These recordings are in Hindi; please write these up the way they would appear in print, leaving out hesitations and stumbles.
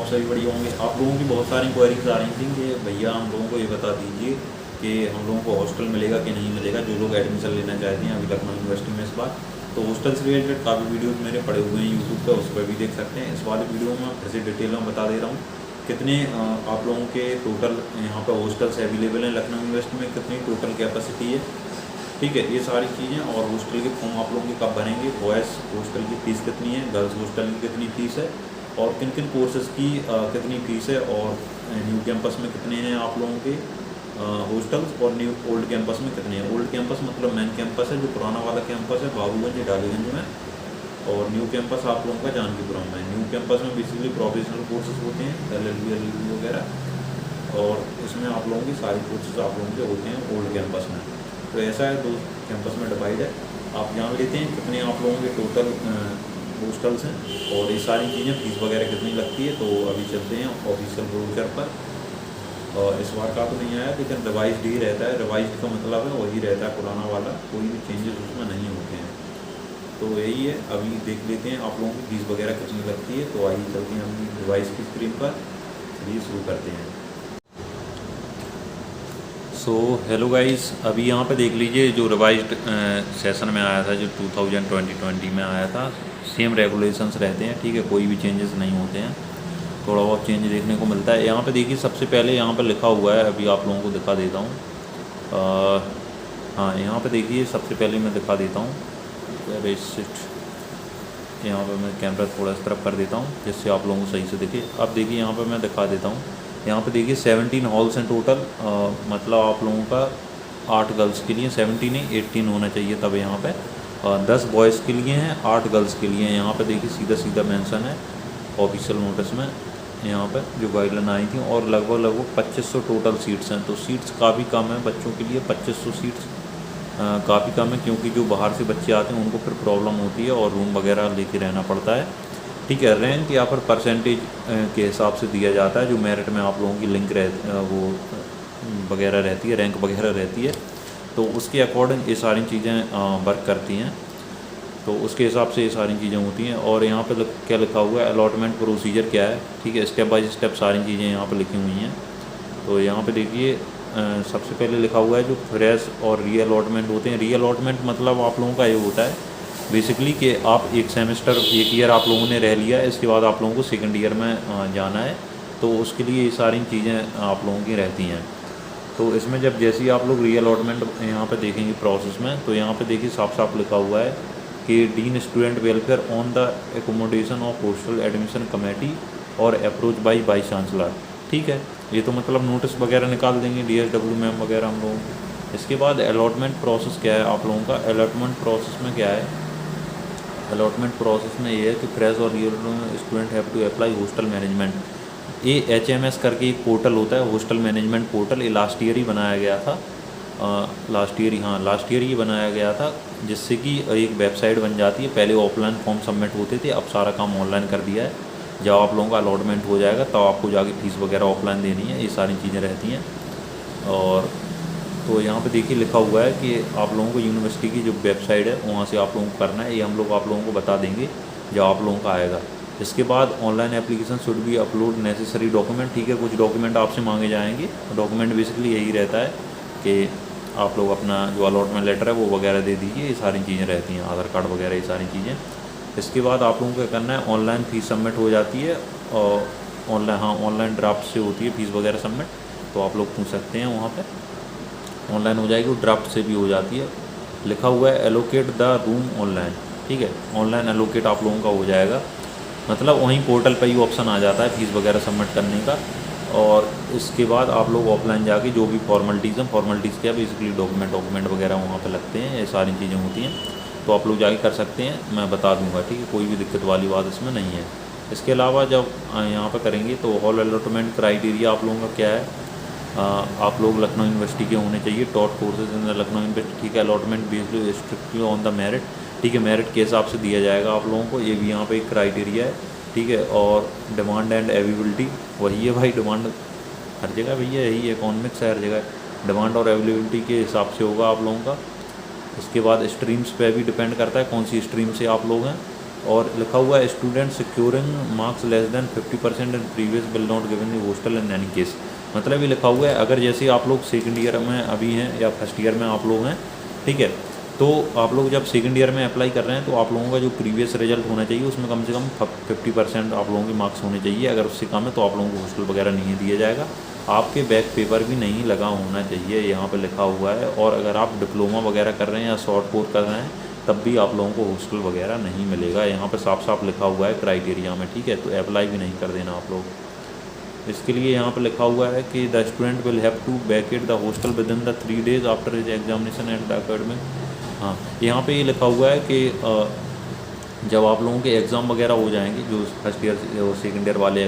आप सभी बढ़िया होंगे। आप लोगों की बहुत सारी क्वेरीज आ रही थी कि भैया हम लोगों को ये बता दीजिए कि हम लोगों को हॉस्टल मिलेगा कि नहीं मिलेगा, जो लोग एडमिशन लेना चाहते हैं अभी लखनऊ यूनिवर्सिटी में इस बार। तो हॉस्टल से रिलेटेड काफ़ी वीडियोज़ मेरे पड़े हुए हैं यूट्यूब पर, उस पर भी देख सकते हैं। इस वाले वीडियो में फिर से डिटेल में बता दे रहा हूँ कितने आप लोगों के टोटल यहाँ पर हॉस्टल्स अवेलेबल हैं लखनऊ यूनिवर्सिटी में, कितनी टोटल कैपेसिटी है, ठीक है, ये सारी चीज़ें। और हॉस्टल के फॉर्म आप लोगों के कब भरेंगे, बॉयज़ हॉस्टल की फ़ीस कितनी है, गर्ल्स हॉस्टल की कितनी फ़ीस है, और किन किन कोर्सेज़ की कितनी फ़ीस है, और न्यू कैंपस में कितने हैं आप लोगों के हॉस्टल्स, और न्यू ओल्ड कैंपस में कितने हैं। ओल्ड कैंपस मतलब मेन कैंपस है, जो पुराना वाला कैंपस है बाबूगंज डालीगंज में, और न्यू कैंपस आप लोगों का जानकीपुरम में। न्यू कैंपस में बेसिकली प्रोफेशनल कोर्सेज होते हैं, LLB वगैरह, और इसमें आप लोगों की सारी कोर्सेज आप लोगों के होते हैं ओल्ड कैंपस में। तो ऐसा है, 2 कैंपस में डिवाइड है। आप जान लेते हैं कितने आप लोगों के टोटल हॉस्टल्स हैं और ये सारी चीज़ें, फीस वगैरह कितनी लगती है। तो अभी चलते हैं ऑफिशियल ब्रोचर पर। और इस बार का तो नहीं आया, लेकिन रिवाइज्ड ही रहता है। रिवाइज्ड का मतलब है वही रहता है पुराना वाला, कोई भी चेंजेस उसमें नहीं होते हैं। तो यही है, अभी देख लेते हैं आप लोगों की फीस वगैरह कितनी लगती है। तो आइए चलते हैं अपनी डिवाइस की स्क्रीन पर, चलिए शुरू करते हैं। सो हेलो गाइस, अभी यहाँ पे देख लीजिए जो रिवाइज्ड सेशन में आया था, जो 2020 में आया था, सेम रेगुलेशंस रहते हैं, ठीक है, कोई भी चेंजेस नहीं होते हैं, थोड़ा बहुत चेंज देखने को मिलता है। यहाँ पे देखिए सबसे पहले यहाँ पे लिखा हुआ है, अभी आप लोगों को दिखा देता हूँ। हाँ, यहाँ पे देखिए सबसे पहले मैं दिखा देता हूँ, यहाँ पे मैं कैमरा थोड़ा इस तरफ कर देता हूँ जिससे आप लोगों को सही से दिखे। अब देखिए यहाँ पे मैं दिखा देता हूँ, यहाँ पे देखिए 17 हॉल्स हैं टोटल, मतलब आप लोगों का 8 गर्ल्स के लिए, 17 नहीं 18 होना चाहिए तब यहाँ पे, 10 बॉयज़ के लिए हैं, 8 गर्ल्स के लिए हैं। यहाँ पे देखिए सीधा सीधा मेंशन है ऑफिशियल नोटिस में, यहाँ पर जो गाइडलाइन आई थी। और लगभग 2500 टोटल सीट्स हैं। तो सीट्स काफ़ी कम है बच्चों के लिए, 2500 सीट्स काफ़ी कम है, क्योंकि जो बाहर से बच्चे आते हैं उनको फिर प्रॉब्लम होती है और रूम वगैरह लेके रहना पड़ता है, ठीक है। रैंक या फिर परसेंटेज के हिसाब से दिया जाता है, जो मेरिट में आप लोगों की लिंक वो वगैरह रहती है, रैंक वगैरह रहती है, तो उसके अकॉर्डिंग ये सारी चीज़ें वर्क करती हैं। तो उसके हिसाब से ये सारी चीज़ें होती हैं। और यहाँ पे क्या लिखा हुआ है, अलॉटमेंट प्रोसीजर क्या है, ठीक है, स्टेप बाय स्टेप सारी चीज़ें यहाँ पे लिखी हुई हैं। तो यहाँ पे देखिए सबसे पहले लिखा हुआ है जो फ्रेश और री अलॉटमेंट होते हैं। री अलॉटमेंट मतलब आप लोगों का ये होता है बेसिकली कि आप एक सेमेस्टर, एक ईयर आप लोगों ने रह लिया, इसके बाद आप लोगों को सेकेंड ईयर में जाना है, तो उसके लिए ये सारी चीज़ें आप लोगों की रहती हैं। तो इसमें जब जैसे ही आप लोग री अलॉटमेंट यहाँ पे देखेंगे प्रोसेस में, तो यहाँ पे देखिए साफ साफ लिखा हुआ है कि dean student welfare on the accommodation of hostel admission committee और अप्रोच बाई वाइस चांसलर, ठीक है। ये तो मतलब नोटिस वगैरह निकाल देंगे DSW मैम वगैरह हम लोग। इसके बाद अलॉटमेंट प्रोसेस क्या है आप लोगों का, अलॉटमेंट प्रोसेस में क्या है, अलॉटमेंट प्रोसेस में ये है कि फ्रेश और real student have to apply hostel management. ये HMS करके एक पोर्टल होता है, हॉस्टल मैनेजमेंट पोर्टल। ये लास्ट ईयर ही बनाया गया था, लास्ट ईयर ही बनाया गया था, जिससे कि एक वेबसाइट बन जाती है। पहले ऑफलाइन फॉर्म सबमिट होते थे, अब सारा काम ऑनलाइन कर दिया है। जब आप लोगों का अलॉटमेंट हो जाएगा तब आपको जाके फ़ीस वगैरह ऑफलाइन देनी है, ये सारी चीज़ें रहती हैं। और तो यहाँ पे देखिए लिखा हुआ है कि आप लोगों को यूनिवर्सिटी की जो वेबसाइट है वहाँ से आप लोगों को करना है, ये हम लोग आप लोगों को बता देंगे जब आप लोगों का आएगा। इसके बाद online application should be upload necessary document, ठीक है, कुछ डॉक्यूमेंट आपसे मांगे जाएंगे। डॉक्यूमेंट बेसिकली यही रहता है कि आप लोग अपना जो अलॉटमेंट लेटर है वो वगैरह दे दीजिए, ये सारी चीज़ें रहती हैं, आधार कार्ड वगैरह ये सारी चीज़ें। इसके बाद आप लोगों को क्या करना है, ऑनलाइन फ़ीस सबमिट हो जाती है, और ऑनलाइन ड्राफ्ट से होती है फ़ीस वगैरह सबमिट, तो आप लोग पूछ सकते हैं वहाँ पे, ऑनलाइन हो जाएगी, वो ड्राफ्ट से भी हो जाती है। लिखा हुआ है एलोकेट द रूम ऑनलाइन, ठीक है, ऑनलाइन एलोकेट आप लोगों का हो जाएगा, मतलब वहीं पोर्टल पर ही ऑप्शन आ जाता है फ़ीस वगैरह सबमिट करने का। और इसके बाद आप लोग ऑफलाइन जाके जो भी फॉर्मेलिटीज़ हैं, फॉर्मेलिटीज़ क्या बेसिकली डॉक्यूमेंट वगैरह वहाँ पे लगते हैं, ये सारी चीज़ें होती हैं, तो आप लोग जाके कर सकते हैं, मैं बता दूंगा, ठीक है, कोई भी दिक्कत वाली बात इसमें नहीं है। इसके अलावा जब यहाँ पे करेंगे तो हॉल अलॉटमेंट क्राइटेरिया आप लोगों का क्या है, आप लोग लखनऊ यूनिवर्सिटी के होने चाहिए, taught courses in Lucknow university, ठीक है। Allotment based strictly on the merit, ठीक है, मेरिट के हिसाब से दिया जाएगा आप लोगों को, ये भी यहाँ पे एक क्राइटेरिया है, ठीक है। और डिमांड एंड अवेलेबिलिटी वही है भाई, डिमांड हर जगह भैया यही है, इकोनॉमिक्स है हर जगह, डिमांड और अवेलेबिलिटी के हिसाब से होगा आप लोगों का। इसके बाद स्ट्रीम्स पे भी डिपेंड करता है कौन सी स्ट्रीम से आप लोग हैं, और लिखा हुआ है student securing marks less than 50% in previous will not given the hostel in any case. मतलब ये लिखा हुआ है अगर जैसे आप लोग सेकंड ईयर में अभी हैं या फर्स्ट ईयर में आप लोग हैं, ठीक है, तो आप लोग जब सेकंड ईयर में अप्लाई कर रहे हैं तो आप लोगों का जो प्रीवियस रिजल्ट होना चाहिए उसमें कम से कम 50% आप लोगों के मार्क्स होने चाहिए। अगर उससे कम है तो आप लोगों को हॉस्टल वगैरह नहीं दिया जाएगा। आपके बैक पेपर भी नहीं लगा होना चाहिए, यहाँ पर लिखा हुआ है। और अगर आप डिप्लोमा वगैरह कर रहे हैं या शॉर्ट कोर्स कर रहे हैं तब भी आप लोगों को हॉस्टल वगैरह नहीं मिलेगा। यहाँ पर साफ साफ लिखा हुआ है क्राइटेरिया में, ठीक है, तो अप्लाई भी नहीं कर देना आप लोग। इसके लिए यहाँ पर लिखा हुआ है कि the student will have to vacate the hostel within the 3 days after his examination at the academic. हाँ, यहाँ पे ये लिखा हुआ है कि जब आप लोगों के एग्ज़ाम वगैरह हो जाएंगे, जो फर्स्ट ईयर और सेकेंड ईयर वाले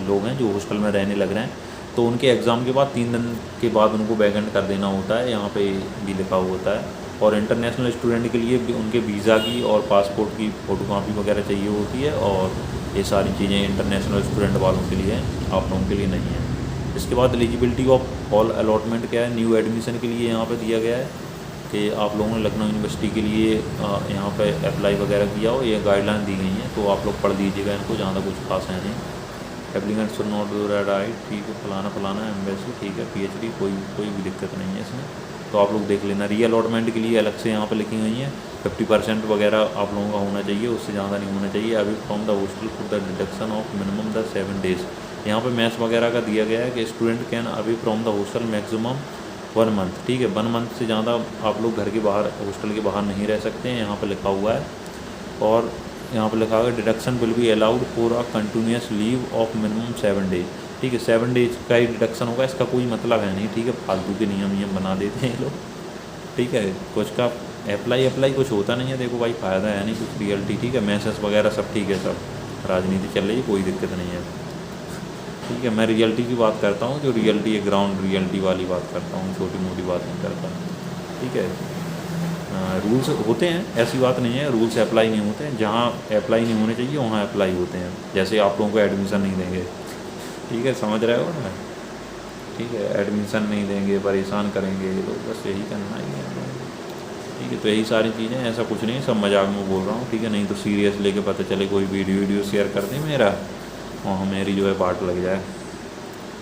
लोग हैं जो हॉस्टल में रहने लग रहे हैं, तो उनके एग्ज़ाम के बाद 3 दिन के बाद उनको वैकेंट कर देना होता है, यहाँ पे भी लिखा हुआ होता है। और इंटरनेशनल स्टूडेंट के लिए भी उनके वीज़ा की और पासपोर्ट की फ़ोटोकॉपी वगैरह चाहिए होती है, और ये सारी चीज़ें इंटरनेशनल स्टूडेंट वालों के लिए हैं, आप लोगों के लिए नहीं है। इसके बाद एलिजिबिलिटी ऑफ हॉल अलॉटमेंट क्या है, न्यू एडमिशन के लिए यहाँ पर दिया गया है कि आप लोगों ने लखनऊ यूनिवर्सिटी के लिए यहाँ पे अप्लाई वगैरह किया हो, ये गाइडलाइन दी गई हैं, तो आप लोग पढ़ लीजिएगा इनको, ज़्यादा कुछ खास है नहीं। Applicant should not do red eye, ठीक है, फलाना एम्बेसी, ठीक है, PhD, कोई भी दिक्कत नहीं है इसमें, तो आप लोग देख लेना। री अलॉटमेंट के लिए अलग से यहाँ पर लिखी गई हैं, 50% वगैरह आप लोगों का होना चाहिए, उससे ज़्यादा नहीं होना चाहिए। अभी from the hostel for the deduction of minimum the 7 days, यहाँ पे मैथ्स वगैरह का दिया गया है कि स्टूडेंट कैन अभी from the hostel maximum 1 month, ठीक है, 1 month से ज़्यादा आप लोग घर के बाहर, हॉस्टल के बाहर नहीं रह सकते हैं, यहाँ पर लिखा हुआ है। और यहाँ पर लिखा हुआ है deduction will be allowed for a continuous leave of minimum 7 days, ठीक है, 7 days का ही डिडक्शन होगा, इसका कोई मतलब है नहीं, ठीक है, फालतू के नियम बना देते हैं लोग, ठीक है, कुछ का अप्लाई कुछ होता नहीं है, देखो भाई, फ़ायदा है नहीं कुछ रियलिटी, ठीक है, मैसेज वगैरह सब ठीक है, सब राजनीति चल रही है, कोई दिक्कत नहीं है, ठीक है। मैं रियलिटी की बात करता हूँ, जो रियलिटी है, ग्राउंड रियलिटी वाली बात करता हूँ, छोटी मोटी बात नहीं करता, ठीक है। रूल्स होते हैं, ऐसी बात नहीं है रूल्स अप्लाई नहीं होते हैं, जहाँ अप्लाई नहीं होने चाहिए वहाँ अप्लाई होते हैं, जैसे आप लोगों को एडमिशन नहीं देंगे, ठीक है, समझ रहे हो ना, ठीक है, एडमिशन नहीं देंगे, परेशान करेंगे तो बस यही करना ही है, ठीक है। तो यही सारी चीज़ें, ऐसा कुछ नहीं, सब मजाक में बोल रहा हूँ, ठीक है, नहीं तो सीरियस लेके पता चले कोई वीडियो शेयर कर दे मेरा और मेरी जो है बाट लग जाए,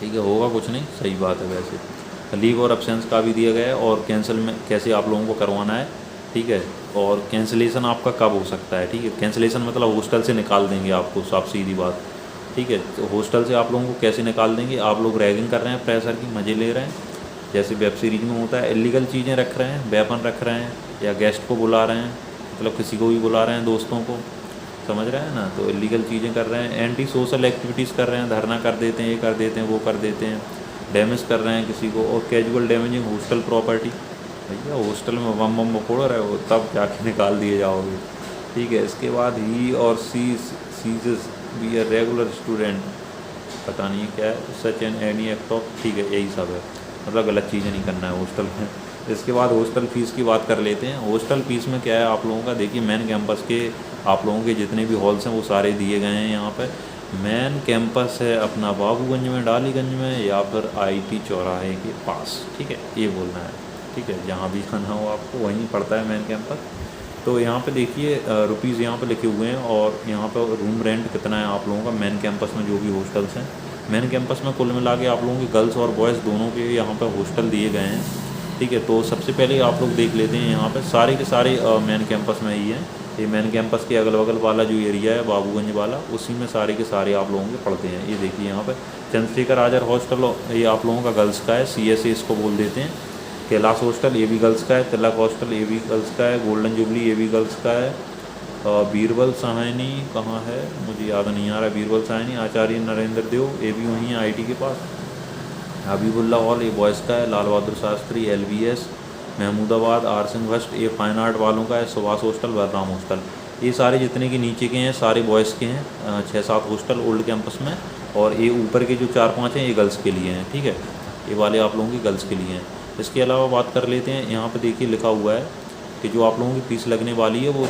ठीक है, होगा कुछ नहीं, सही बात है। वैसे लीव और एब्सेंस का भी दिया गया है, और कैंसिल में कैसे आप लोगों को करवाना है, ठीक है, और कैंसिलेशन आपका कब हो सकता है, ठीक है, कैंसिलेशन मतलब हॉस्टल से निकाल देंगे आपको, साफ सीधी बात, ठीक है। तो हॉस्टल से आप लोगों को कैसे निकाल देंगे, आप लोग रैगिंग कर रहे हैं, प्रेशर की मज़े ले रहे हैं, जैसे वेब सीरीज में होता है, इलीगल चीज़ें रख रहे हैं, वेपन रख रहे हैं, या गेस्ट को बुला रहे हैं, मतलब किसी को भी बुला रहे हैं, दोस्तों को, समझ रहे हैं ना, तो इलीगल चीज़ें कर रहे हैं, एंटी सोशल एक्टिविटीज़ कर रहे हैं, धरना कर देते हैं, ये कर देते हैं, वो कर देते हैं, डैमेज कर रहे हैं किसी को, और कैजुअल डैमेजिंग हॉस्टल प्रॉपर्टी, भैया हॉस्टल में बम फोड़ रहे हो तब जाके निकाल दिए जाओगे, ठीक है। इसके बाद ही और ceases be a regular student, पता नहीं क्या है, such and any act of, ठीक है, यही सब है, मतलब गलत चीज़ें नहीं करना है हॉस्टल में। इसके बाद हॉस्टल फ़ीस की बात कर लेते हैं। हॉस्टल फ़ीस में क्या है आप लोगों का, देखिए मेन कैंपस के आप लोगों के जितने भी हॉल्स हैं वो सारे दिए गए हैं यहाँ पर। मेन कैंपस है अपना बाबूगंज में, डालीगंज में, या फिर IT चौराहे के पास, ठीक है, ये बोलना है, ठीक है, जहाँ भी खाना हो आपको वहीं पड़ता है मेन कैंपस। तो यहाँ पे देखिए रुपीज़ यहाँ पे लिखे हुए हैं, और यहाँ पर रूम रेंट कितना है आप लोगों का मेन कैंपस में, जो भी हॉस्टल्स हैं मेन कैंपस में, कुल मिला के आप लोगों के गर्ल्स और बॉयज़ दोनों के यहाँ पर हॉस्टल दिए गए हैं, ठीक है। तो सबसे पहले आप लोग देख लेते हैं, यहाँ पर सारे के सारे मेन कैंपस में ही हैं, ये मेन कैंपस के अगल बगल वाला जो एरिया है बाबूगंज वाला, उसी में सारे के सारे आप लोगों के पढ़ते हैं। ये देखिए यहाँ पर चंद्रशेखर आज़ाद हॉस्टल, ये आप लोगों का गर्ल्स का है, CSA इसको बोल देते हैं। कैलाश हॉस्टल ये भी गर्ल्स का है, तिलक हॉस्टल ये भी गर्ल्स का है, गोल्डन जुबली ये भी गर्ल्स का है, बीरबल साहनी कहाँ है मुझे याद नहीं आ रहा, बीरबल साहनी आचार्य नरेंद्र देव ये भी वहीं है IT के पास। हबीबुल्ला हॉल ये बॉयज़ का है, Lal Bahadur Shastri LBS Mahmudabad, R Singh first ये फाइन आर्ट वालों का है, सुभाष हॉस्टल, बलराम हॉस्टल, ये सारे जितने के नीचे के हैं सारे बॉयज़ के हैं, 6-7 हॉस्टल ओल्ड कैंपस में, और ये ऊपर के जो 4-5 हैं ये गर्ल्स के लिए हैं, ठीक है, ये वाले आप लोगों की गर्ल्स के लिए हैं। इसके अलावा बात कर लेते हैं, यहाँ पे देखिए लिखा हुआ है कि जो आप लोगों की फ़ीस लगने वाली है वो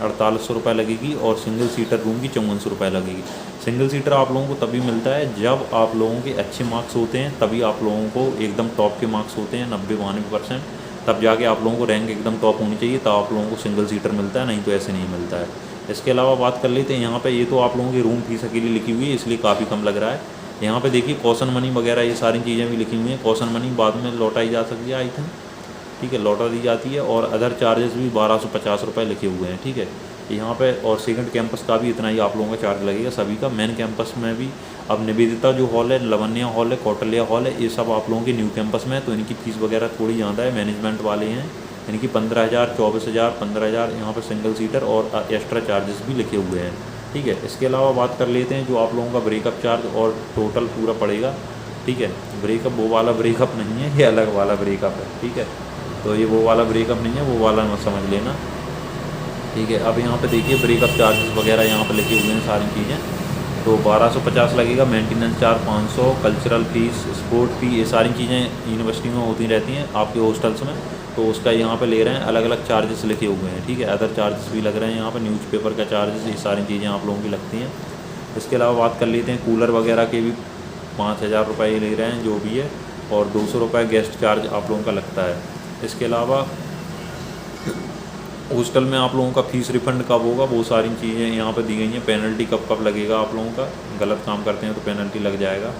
4800 रुपये लगेगी, और सिंगल सीटर रूम की 5400 रुपये लगेगी। सिंगल सीटर आप लोगों को तभी मिलता है जब आप लोगों के अच्छे मार्क्स होते हैं, तभी आप लोगों को एकदम टॉप के मार्क्स होते हैं 90-92%, तब जाके आप लोगों को रैंक एकदम टॉप होनी चाहिए, तब आप लोगों को सिंगल सीटर मिलता है, नहीं तो ऐसे नहीं मिलता है। इसके अलावा बात कर लेते हैं यहाँ पे, ये तो आप लोगों की रूम फीस अकेली लिखी हुई है इसलिए काफ़ी कम लग रहा है। यहाँ पे देखिए कॉशन मनी वगैरह ये सारी चीज़ें भी लिखी हुई हैं। कॉशन मनी बाद में लौटाई जा सकती है आई थिंक, ठीक है, लौटा दी जाती है। और अदर चार्जेस भी 1250 रुपये लिखे हुए हैं, ठीक है यहाँ पे। और सेकंड कैंपस का भी इतना ही आप लोगों का चार्ज लगेगा सभी का। मेन कैंपस में भी अब निवेदिता जो हॉल है, लवन्या हॉल है, कौटल्या हॉल है, ये सब आप लोगों के न्यू कैंपस में है, तो इनकी फ़ीस वगैरह थोड़ी ज़्यादा है। मैनेजमेंट वाले हैं, इनकी 15,000, 24,000, 15,000 यहाँ पर सिंगल सीटर और एक्स्ट्रा चार्जेस भी लिखे हुए हैं, ठीक है। इसके अलावा बात कर लेते हैं जो आप लोगों का ब्रेकअप चार्ज और टोटल पूरा पड़ेगा, ठीक है। ब्रेकअप वो वाला ब्रेकअप नहीं है, ये अलग वाला ब्रेकअप है, ठीक है। तो ये वो वाला ब्रेकअप नहीं है, वो वाला मत समझ लेना, ठीक है। अब यहाँ पे देखिए ब्रेकअप चार्जेस वगैरह यहाँ पे लिखे हुए हैं सारी चीज़ें। तो 1250 लगेगा, maintenance charge 500, cultural fees, sport fee, ये सारी चीज़ें यूनिवर्सिटी में होती रहती हैं आपके हॉस्टल्स में, तो उसका यहाँ पे ले रहे हैं, अलग अलग चार्जेस लिखे हुए हैं, ठीक है। अदर चार्जेस भी लग रहे हैं यहाँ पर, न्यूज़पेपर का चार्जेस, ये सारी चीज़ें आप लोगों की लगती हैं। इसके अलावा बात कर लेते हैं कूलर वगैरह के भी 5,000 रुपये ले रहे हैं जो भी है, और 200 रुपये गेस्ट चार्ज आप लोगों का लगता है। इसके अलावा हॉस्टल में आप लोगों का फ़ीस रिफ़ंड कब होगा वो सारी चीज़ें यहाँ पे दी गई हैं। पेनल्टी कब कब लगेगा आप लोगों का, गलत काम करते हैं तो पेनल्टी लग जाएगा।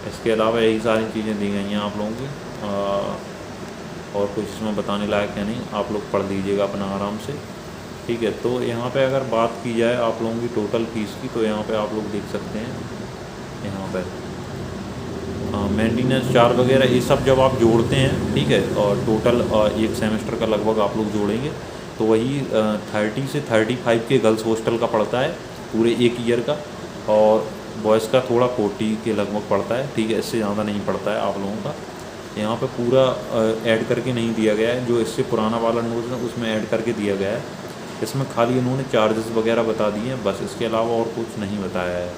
इसके अलावा यही सारी चीज़ें दी गई हैं आप लोगों की, और कुछ इसमें बताने लायक है नहीं, आप लोग पढ़ लीजिएगा अपना आराम से, ठीक है। तो यहाँ पे अगर बात की जाए आप लोगों की टोटल फ़ीस की, तो यहाँ पे आप लोग देख सकते हैं यहाँ पर मेंटेनेंस चार्ज वगैरह ये सब जब आप जोड़ते हैं, ठीक है, और टोटल एक सेमेस्टर का लगभग आप लोग जोड़ेंगे तो वही 30 से 35 के गर्ल्स हॉस्टल का पड़ता है पूरे एक ईयर का, और बॉयज़ का थोड़ा 40 के लगभग पड़ता है, ठीक है। इससे ज़्यादा नहीं पड़ता है आप लोगों का। यहाँ पे पूरा ऐड करके नहीं दिया गया है, जो इससे पुराना वाला नोट है उसमें ऐड करके दिया गया है। इसमें खाली इन्होंने चार्जेस वगैरह बता दिए हैं बस, इसके अलावा और कुछ नहीं बताया है।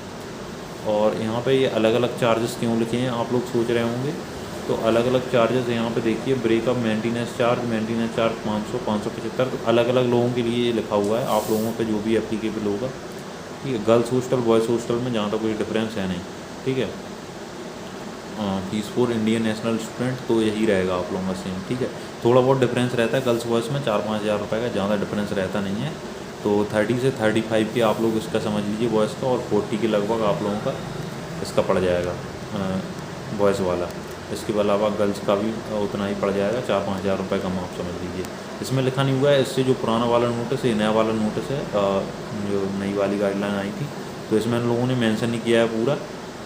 और यहाँ पे ये अलग अलग चार्जेस क्यों लिखे हैं आप लोग सोच रहे होंगे, तो अलग अलग चार्जेस यहाँ पे देखिए, ब्रेकअप मेंटेनेंस चार्ज 500, 575, तो अलग अलग लोगों के लिए ये लिखा हुआ है, आप लोगों पे जो भी एप्लीकेबल होगा, ठीक है। गर्ल्स हॉस्टल बॉयज़ हॉस्टल में जहाँ तक कोई डिफरेंस है नहीं, ठीक है। Fees for Indian national student तो यही रहेगा आप लोगों का सेम, ठीक है। थोड़ा बहुत डिफरेंस रहता है गर्ल्स बॉयज़ में 4-5 हज़ार रुपये का, ज़्यादा डिफरेंस रहता नहीं है। तो 30 से 35 के आप लोग इसका समझ लीजिए बॉयज़ का, और 40 के लगभग आप लोगों का इसका पड़ जाएगा बॉयज़ वाला। इसके अलावा गर्ल्स का भी उतना ही पड़ जाएगा, 4-5 हज़ार रुपये कम आप समझ लीजिए। इसमें लिखा नहीं हुआ है, इससे जो पुराना वाला नोटिस है, नया वाला नोटिस है, जो नई वाली गाइडलाइन आई थी, तो इसमें हम लोगों ने मेंशन नहीं किया है पूरा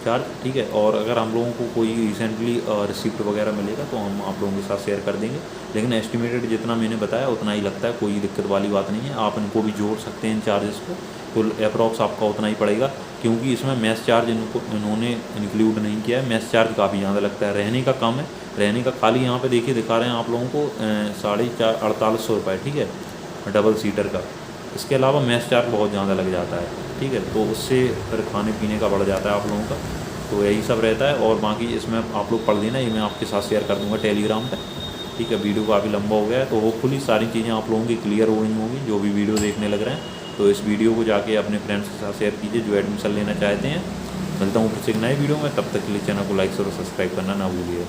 चार्ज, ठीक है। और अगर हम लोगों को कोई रिसेंटली रिसिप्ट वगैरह मिलेगा तो हम आप लोगों के साथ शेयर कर देंगे, लेकिन एस्टिमेटेड जितना मैंने बताया उतना ही लगता है, कोई दिक्कत वाली बात नहीं है। आप इनको भी जोड़ सकते हैं इन चार्जेस को, तो अप्रॉक्स आपका उतना ही पड़ेगा, क्योंकि इसमें मेस चार्ज इन्होंने इंक्लूड नहीं किया है। मेस चार्ज काफ़ी ज़्यादा लगता है, रहने का कम है, रहने का खाली यहाँ पे देखिए दिखा रहे हैं आप लोगों को 4800 रुपये, ठीक है, डबल सीटर का। इसके अलावा मेस चार्ज बहुत ज़्यादा लग जाता है, ठीक है, तो उससे फिर खाने पीने का बढ़ जाता है आप लोगों का। तो यही सब रहता है, और बाकी इसमें आप लोग पढ़ लेना, ये मैं आपके साथ शेयर कर दूँगा टेलीग्राम पर, ठीक है। वीडियो काफ़ी लंबा हो गया है, तो होपफुली सारी चीज़ें आप लोगों की क्लियर हो गई होंगी जो भी वीडियो देखने लग रहे हैं। तो इस वीडियो को जाके अपने फ्रेंड्स के साथ शेयर कीजिए जो एडमिशन लेना चाहते हैं। मिलता हूँ फिर से एक नए वीडियो में, तब तक के लिए चैनल को लाइक और सब्सक्राइब करना ना भूलिए।